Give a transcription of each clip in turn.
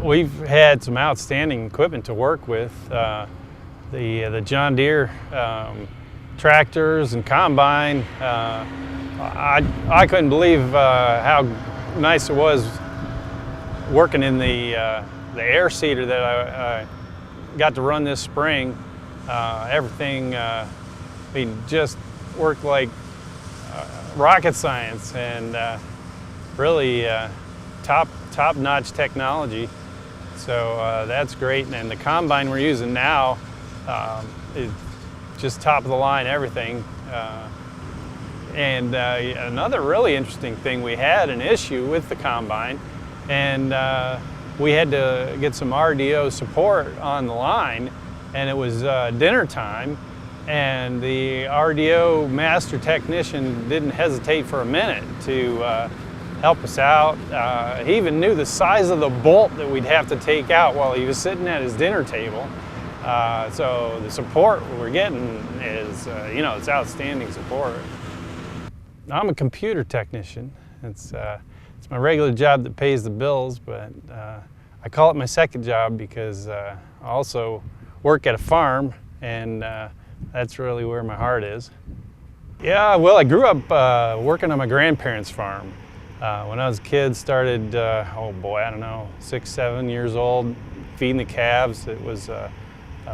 We've had some outstanding equipment to work with. The John Deere tractors and combine. I couldn't believe how nice it was working in the air seeder that I got to run this spring. Everything just worked like rocket science, and really top-notch technology. So that's great. And the combine we're using now is just top of the line everything. And another really interesting thing, we had an issue with the combine, and we had to get some RDO support on the line, and it was dinner time, and the RDO master technician didn't hesitate for a minute to help us out. He even knew the size of the bolt that we'd have to take out while he was sitting at his dinner table. So the support we're getting is, it's outstanding support. I'm a computer technician. It's my regular job that pays the bills, but I call it my second job because I also work at a farm, and that's really where my heart is. Yeah, well, I grew up working on my grandparents' farm. When I was a kid, started, I don't know, 6, 7 years old, feeding the calves. It was a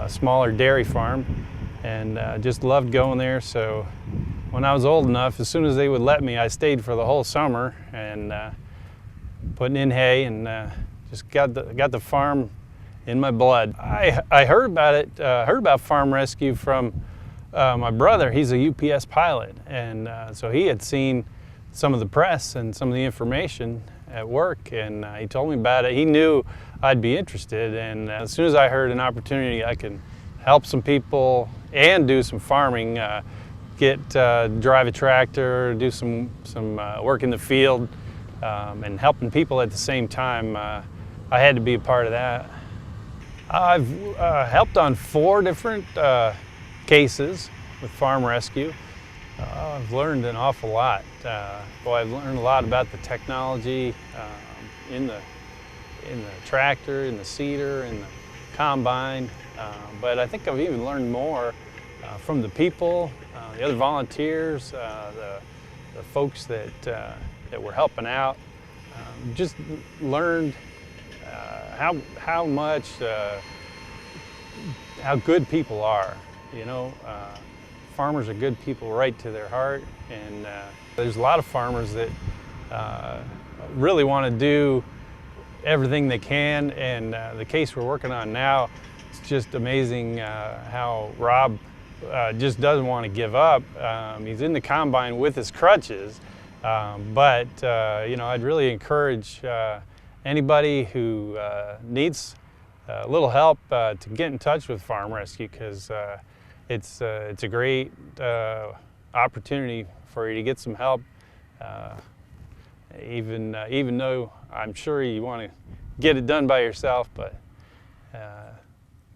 smaller dairy farm, and just loved going there. So when I was old enough, as soon as they would let me, I stayed for the whole summer and putting in hay, and just got the farm in my blood. I heard about it, heard about Farm Rescue from my brother. He's a UPS pilot, and so he had seen some of the press and some of the information at work, and he told me about it. He knew I'd be interested, and as soon as I heard an opportunity I could help some people and do some farming, drive a tractor, do some work in the field, and helping people at the same time, I had to be a part of that. I've helped on 4 different cases with Farm Rescue. I've learned an awful lot. I've learned a lot about the technology in the tractor, in the seeder, in the combine. But I think I've even learned more from the people, the other volunteers, the folks that were helping out. Just learned how good people are. Farmers are good people right to their heart, and there's a lot of farmers that really want to do everything they can, and the case we're working on now, it's just amazing how Rob just doesn't want to give up. He's in the combine with his crutches, but I'd really encourage anybody who needs a little help to get in touch with Farm Rescue, because it's a great opportunity for you to get some help, even though I'm sure you want to get it done by yourself, but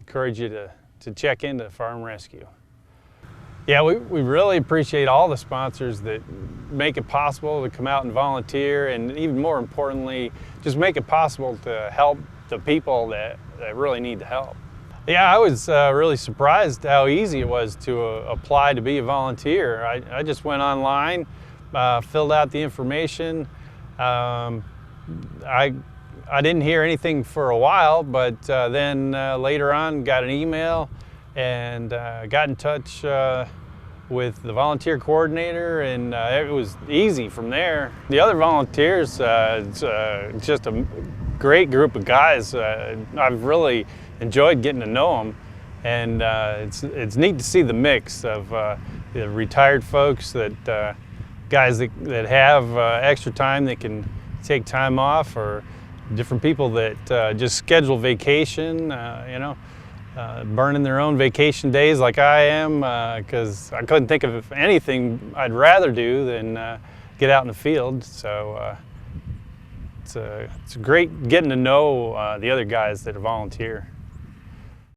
encourage you to check into Farm Rescue. Yeah, we really appreciate all the sponsors that make it possible to come out and volunteer, and even more importantly, just make it possible to help the people that really need the help. Yeah, I was really surprised how easy it was to apply to be a volunteer. I just went online, filled out the information. I didn't hear anything for a while, but then later on got an email and got in touch with the volunteer coordinator, and it was easy from there. The other volunteers, it's just a great group of guys. I've really enjoyed getting to know them, and it's neat to see the mix of the retired folks, that guys that have extra time, that can take time off, or different people that just schedule vacation, burning their own vacation days like I am, because I couldn't think of anything I'd rather do than get out in the field. So it's great getting to know the other guys that volunteer.